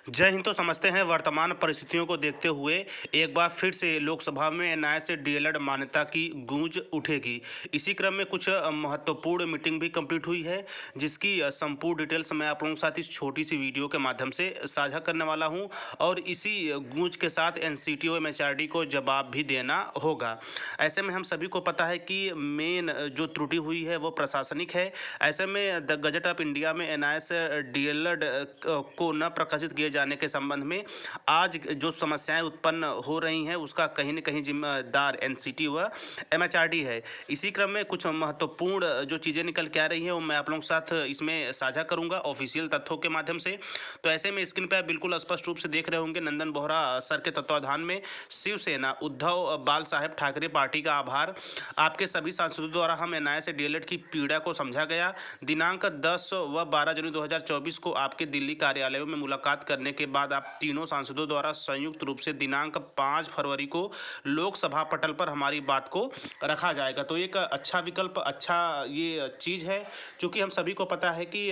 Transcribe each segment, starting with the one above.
जय हिंद। तो समझते हैं वर्तमान परिस्थितियों को देखते हुए एक बार फिर से लोकसभा में एनआईए से डीएलएड मान्यता की गूंज उठेगी। इसी क्रम में कुछ महत्वपूर्ण मीटिंग भी कंप्लीट हुई है, जिसकी संपूर्ण डिटेल्स मैं आप लोगों के साथ इस छोटी सी वीडियो के माध्यम से साझा करने वाला हूं और इसी गूंज के साथ एनसीटीओ एमएचआरडी को जवाब भी देना होगा। ऐसे में हम सभी को पता है कि मेन जो त्रुटि हुई है वो प्रशासनिक है। ऐसे में द गजट ऑफ इंडिया में एनआईए से डीएलएड को न प्रकाशित किए जाने के संबंध में आज जो समस्याएं उत्पन्न हो रही हैं उसका कहीं न कहीं जिम्मेदार एनसीटी व एमएचआरडी है। इसी क्रम में कुछ महत्वपूर्ण जो चीज़ें निकल के आ रही हैं वो मैं आप लोगों के साथ इसमें साझा करूंगा ऑफिशियल तथ्यों के माध्यम से। तो ऐसे में स्क्रीन पर बिल्कुल स्पष्ट रूप से देख रहे होंगे नंदन बोहरा सर के तत्वाधान में शिवसेना उद्धव बाल साहेब ठाकरे पार्टी का आभार। आपके सभी सांसदों द्वारा हम एनआईए से डीएलएड की पीड़ा को समझा गया। दिनांक 10 व 12 जनवरी 2024 को आपके दिल्ली कार्यालयों में मुलाकात करने के बाद आप तीनों सांसदों द्वारा संयुक्त रूप से दिनांक 5 फरवरी को लोकसभा पटल पर हमारी बात को रखा जाएगा। तो एक अच्छा विकल्प, अच्छा ये चीज़ है, क्योंकि हम सभी को पता है कि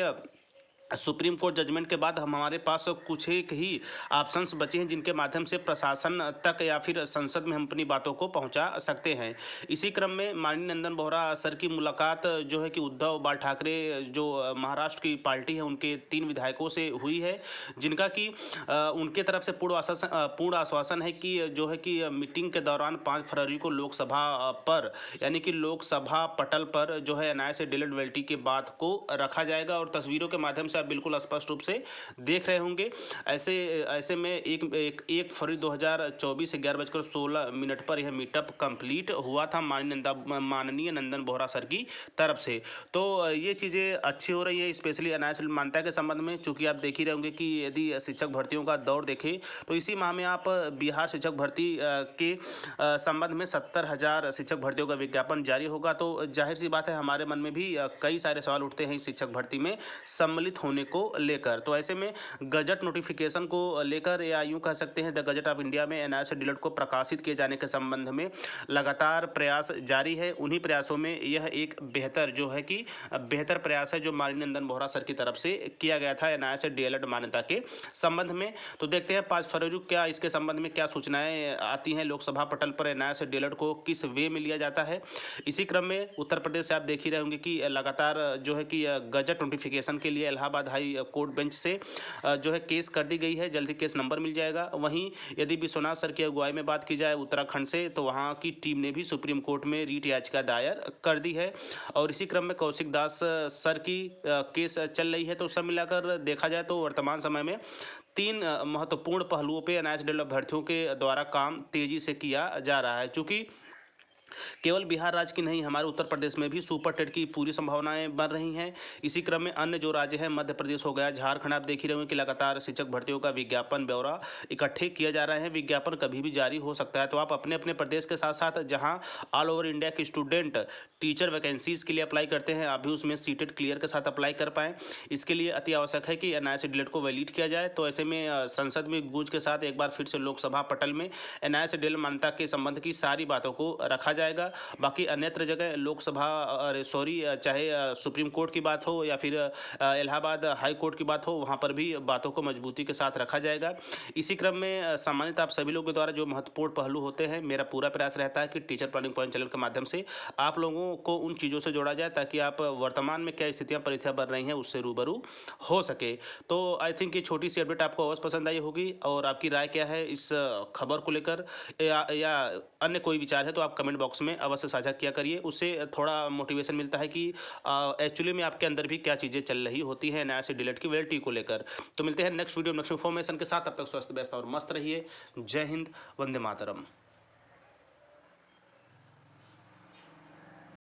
सुप्रीम कोर्ट जजमेंट के बाद हमारे पास कुछ एक ही ऑप्शंस बचे हैं जिनके माध्यम से प्रशासन तक या फिर संसद में हम अपनी बातों को पहुंचा सकते हैं। इसी क्रम में माननीय नंदन बोहरा सर की मुलाकात जो है कि उद्धव बाल ठाकरे जो महाराष्ट्र की पार्टी है उनके 3 विधायकों से हुई है, जिनका कि उनके तरफ से पूर्ण आश्वासन है कि जो है कि मीटिंग के दौरान 5 फरवरी को लोकसभा पर यानी कि लोकसभा पटल पर जो है एनआईए से डीएलएड वेलिडिटी के बात को रखा जाएगा। और तस्वीरों के माध्यम से बिल्कुल स्पष्ट रूप से देख रहे होंगे। ऐसे में एक फरवरी 2024 11:16 पर यह मीटअप कंप्लीट हुआ था माननीय नंदन बोहरा सर की तरफ से। तो ये चीज़ें अच्छी हो रही है, स्पेशली एनआईए मान्यता के संबंध में, चूँकि आप देख ही रहे होंगे कि यदि शिक्षक भर्तियों का दौर देखें तो इसी माह में आप बिहार शिक्षक भर्ती के संबंध में 70,000 शिक्षक भर्तियों का विज्ञापन जारी होगा। तो जाहिर सी बात है हमारे मन में भी कई सारे सवाल उठते हैं इस शिक्षक भर्ती में सम्मिलित होने को लेकर। तो ऐसे में गजट नोटिफिकेशन को लेकर या यूं कह सकते हैं द गजट ऑफ इंडिया में एनआईए से डीएलएड को प्रकाशित किए जाने के संबंध में लगातार प्रयास जारी है। उन्हीं प्रयासों में यह एक बेहतर जो है कि बेहतर प्रयास है जो माननीय नंदन बोहरा सर की तरफ से किया गया था एनआईए से डीएलएड मान्यता के संबंध में। तो देखते हैं 5 फरवरी क्या इसके संबंध में क्या सूचनाएं आती हैं लोकसभा पटल पर एनआईए से डीएलएड को किस वे में लिया जाता है। इसी क्रम में उत्तर प्रदेश से आप देख ही रहे होंगे कि लगातार जो है कि गजट नोटिफिकेशन के लिए इलाहाबाद हाई कोर्ट बेंच से जो है केस कर दी गई है, जल्दी केस नंबर मिल जाएगा। वहीं यदि विश्वनाथ सर की अगुवाई में बात की जाए उत्तराखंड से, तो वहां की टीम ने भी सुप्रीम कोर्ट में रीट याचिका दायर कर दी है। और इसी क्रम में कौशिक दास सर की केस चल रही है। तो सब मिलाकर देखा जाए तो वर्तमान समय में 3 महत्वपूर्ण पहलुओं पर एनआईए से डीएलएड अभ्यर्थियों के द्वारा काम तेजी से किया जा रहा है। चूँकि केवल बिहार राज्य की नहीं, हमारे उत्तर प्रदेश में भी सुपर टेट की पूरी संभावनाएं बन रही हैं। इसी क्रम में अन्य जो राज्य हैं, मध्य प्रदेश हो गया, झारखंड, आप देख ही रहे होंगे कि लगातार शिक्षक भर्तियों का विज्ञापन ब्यौरा इकट्ठे किए जा रहे हैं। विज्ञापन कभी भी जारी हो सकता है। तो आप अपने अपने प्रदेश के साथ साथ जहाँ ऑल ओवर इंडिया के स्टूडेंट टीचर वैकेंसीज के लिए अप्लाई करते हैं, आप भी उसमें सीटेट क्लियर के साथ अप्लाई कर पाएँ। इसके लिए अति आवश्यक है कि एनआईए से डीएलएड को वैलिड किया जाए। तो ऐसे में संसद में गूंज के साथ एक बार फिर से लोकसभा पटल में एनआईए से डीएलएड मान्यता के संबंध की सारी बातों को रखा जाएगा। बाकी अन्यत्र जगह लोकसभा चाहे सुप्रीम कोर्ट की बात हो या फिर इलाहाबाद हाई कोर्ट की बात हो, वहाँ पर भी बातों को मजबूती के साथ रखा जाएगा। इसी क्रम में सामान्यतः आप सभी लोगों के द्वारा जो महत्वपूर्ण पहलू होते हैं, मेरा पूरा प्रयास रहता है कि टीचर प्लानिंग पॉइंट चैनल के माध्यम से आप लोगों को उन चीज़ों से जोड़ा जाए ताकि आप वर्तमान में क्या स्थितियाँ परिस्थितियाँ बन रही हैं उससे रूबरू हो सके। तो आई थिंक ये छोटी सी अपडेट आपको अवश्य पसंद आई होगी। और आपकी राय क्या है इस खबर को लेकर या अन्य कोई विचार है तो आप कमेंट बॉक्स में अवश्य साझा किया करिए। उससे थोड़ा मोटिवेशन मिलता है कि एक्चुअली में आपके अंदर भी क्या चीज़ें चल रही होती हैं एनआईए से डीएलएड की वैलिडिटी को लेकर। तो मिलते हैं नेक्स्ट वीडियो नेक्स्ट इन्फॉर्मेशन के साथ। तब तक स्वस्थ व्यस्त और मस्त रहिए। जय हिंद, वंदे मातरम।